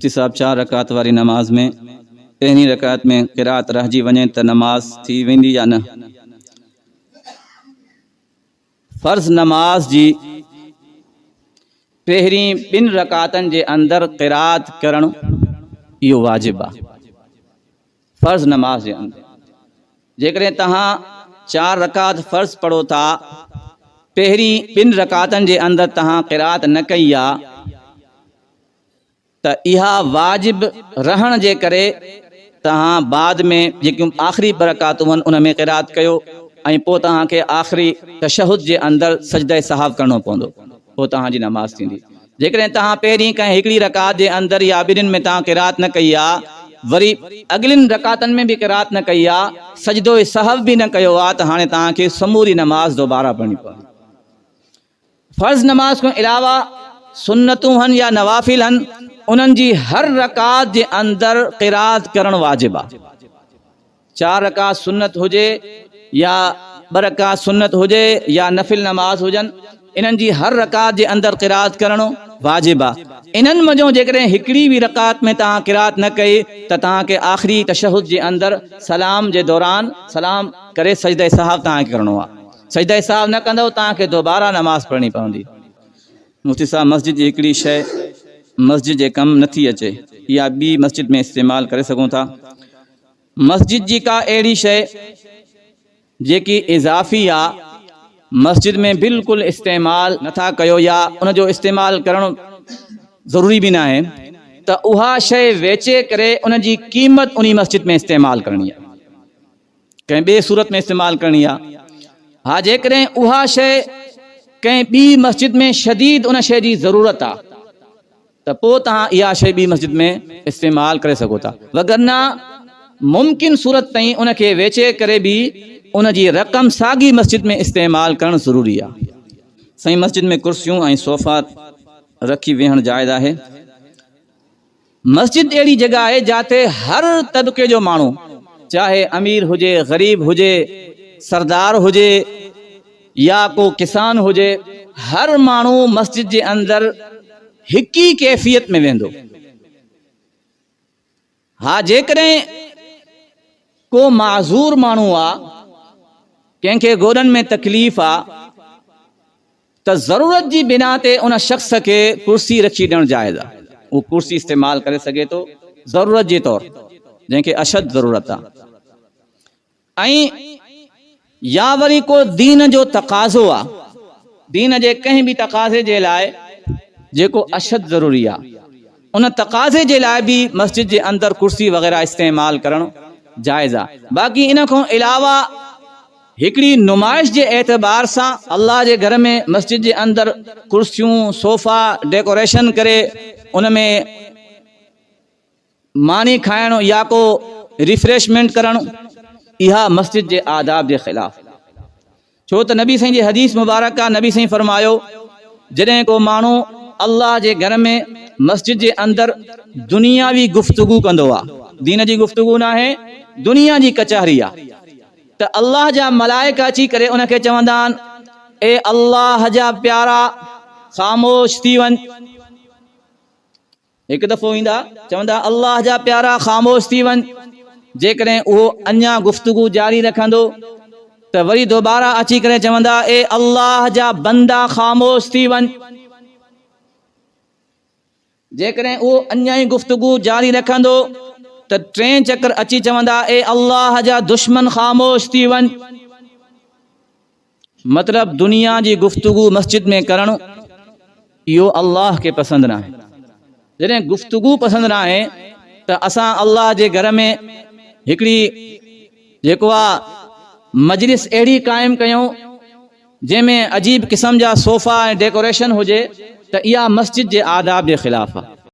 मुफ्ती साहब 4 रकात वारी नमाज में पहिरीं रकात में क़िरात रहिजी वञे त नमाज थी वेंदी या न। फ़र्ज़ नमाज जी पहिरीं 2 रकातनि जे अंदरि क़िरात करणु इहो वाजिबु आहे। फ़र्ज़ नमाज जे अंदरि जेकॾहिं तव्हां 4 रकात फ़र्ज़ पढ़ो था, पहिरीं 2 रकातनि जे अंदरि तव्हां क़िरात न कई आहे त इहा वाजिब रहण जे करे तव्हां बाद में जेकियूं आख़िरी 2 रकातूं आहिनि उन में क़िरात कयो ऐं पोइ तव्हांखे आख़िरी तशहुद जे अंदरि सजदे सहाव करणो पवंदो, पोइ तव्हांजी नमाज़ थींदी। जेकॾहिं तव्हां पहिरीं कंहिं हिकिड़ी रकात जे अंदरि या ॿिन्हिनि में तव्हां क़िरात न कई आहे, वरी अॻिलियुनि रकातनि में बि क़िरात न कई आहे, सजदो सहव बि न कयो आहे, त हाणे तव्हांखे समूरी नमाज़ दोबारा पढ़णी पवंदी। फ़र्ज़ नमाज खां अलावा सुन्नतूं आहिनि या नवाफ़िल आहिनि, उन्हनि जी हर रकात जे अंदरि क़िरात करणु वाजिबु आहे। 4 रकात सुन्नत हुजे या 2 रकात सुन्नत हुजे या नफ़िल नमाज हुजनि, इन्हनि जी हर रकात जे अंदरि क़िरात करणु वाजिबु आहे। इन्हनि मंझि जेकॾहिं हिकिड़ी बि रकात में तव्हां क़िरात न कई त तव्हांखे आख़िरी तशहुद जे अंदरि सलाम जे दौरान सलाम करे सजदे सहाव तव्हांखे करणो आहे। सजदे सहाव न कंदव तव्हांखे दोबारा नमाज़ पढ़णी पवंदी। मुफ्ती साहब मस्जिद जी हिकिड़ी शइ मस्जिद जे कमु नथी अचे, इहा ॿी मस्जिद में इस्तेमालु करे सघूं था। मस्जिद जी का अहिड़ी शइ जेकी इज़ाफ़ी आहे, मस्जिद में बिल्कुलु इस्तेमालु नथा कयो या उनजो इस्तेमालु करणु ज़रूरी बि न आहे, त उहा शइ वेचे करे उनजी क़ीमत उन मस्जिद में इस्तेमालु करणी आहे, कंहिं ॿिए सूरत में इस्तेमालु करणी आहे। हा, जेकॾहिं उहा शइ कंहिं ॿी मस्जिद में शदीद उन शइ जी ज़रूरत आहे त पोइ तव्हां इहा शइ ॿी मस्जिद में इस्तेमालु करे सघो था, वगरना मुमकिन सूरत ताईं उनखे वेचे करे बि उनजी रक़म साॻी मस्जिद में इस्तेमालु करणु ज़रूरी आहे। साईं मस्जिद में कुर्सियूं ऐं सोफ़ा रखी वेहणु जाइज़ आहे। मस्जिद अहिड़ी जॻह आहे जिते हर तबके जो माण्हू, चाहे अमीर हुजे, ग़रीब हुजे, सरदार हुजे या को किसान हुजे, हर माण्हू मस्जिद जे अंदरि हिक ही कैफ़ियत में वेंदो। हा, जेकॾहिं को माज़ूर माण्हू आहे, कंहिंखे गोॾनि में तकलीफ़ आहे, त ज़रूरत जी बिना ते उन शख़्स खे कुर्सी रखी ॾियणु जाइज़ आहे। उहो कुर्सी इस्तेमालु करे सघे थो ज़रूरत जे तौर, जंहिंखे अशद ज़रूरत आहे। ऐं या वरी को दीन जो तक़ाज़ो आहे, दीन जे कंहिं बि तक़ाज़े जे लाइ जेको अशद ज़रूरी आहे, उन तक़ाज़े जे लाइ बि मस्जिद जे अंदरि कुर्सी वग़ैरह इस्तेमालु करणु जाइज़ आहे। बाक़ी इन खां अलावा हिकिड़ी नुमाइश जे एतबार सां अल्लाह जे घर में मस्जिद जे अंदरि कुर्सियूं, सोफ़ा डेकोरेशन करे उन में मानी खाइणु या को रिफ्रेशमेंट करणु, इहा मस्जिद जे आदाब जे ख़िलाफ़। छो त नबी साईं जी हदीस मुबारक आहे, नबी साईं फरमायो, जॾहिं को माण्हू अल्लाह जे घर में मस्जिद जे अंदरि दुनियावी गुफ़्तगू कंदो आहे, दीन जी गुफ़्तगू न आहे, दुनिया जी कचहरी आहे, त अल्लाह जा मलाइका अची करे उनखे चवंदा आहिनि, ए अल्लाह जा प्यारा ख़ामोश थी वञ। हिकु दफ़ो ईंदा, चवंदा अल्लाह जा प्यारा ख़ामोश थी वञ। जेकॾहिं उहो अञा गुफ़्तगू जारी रखंदो त वरी दोबारा अची करे चवंदा, ए अल्लाह जा बंदा ख़ामोश थी वञ। जेकॾहिं उहो अञा ई गुफ़्तगू जारी रखंदो त 3 चक्कर अची चवंदा, ए अल्लाह जा दुश्मन ख़ामोश थी वञ। मतिलब दुनिया जी गुफ़्तगू मस्जिद में करणु इहो अल्लाह खे पसंदि न आहे। जॾहिं गुफ़्तगू पसंदि न आहे त असां अल्लाह जे घर में हिकिड़ी जेको आहे मजलिस अहिड़ी क़ाइमु कयूं जंहिंमें अजीब क़िस्म जा सोफ़ा ऐं डेकोरेशन हुजे, त इहा मस्जिद जे आदाब जे ख़िलाफ़ आहे।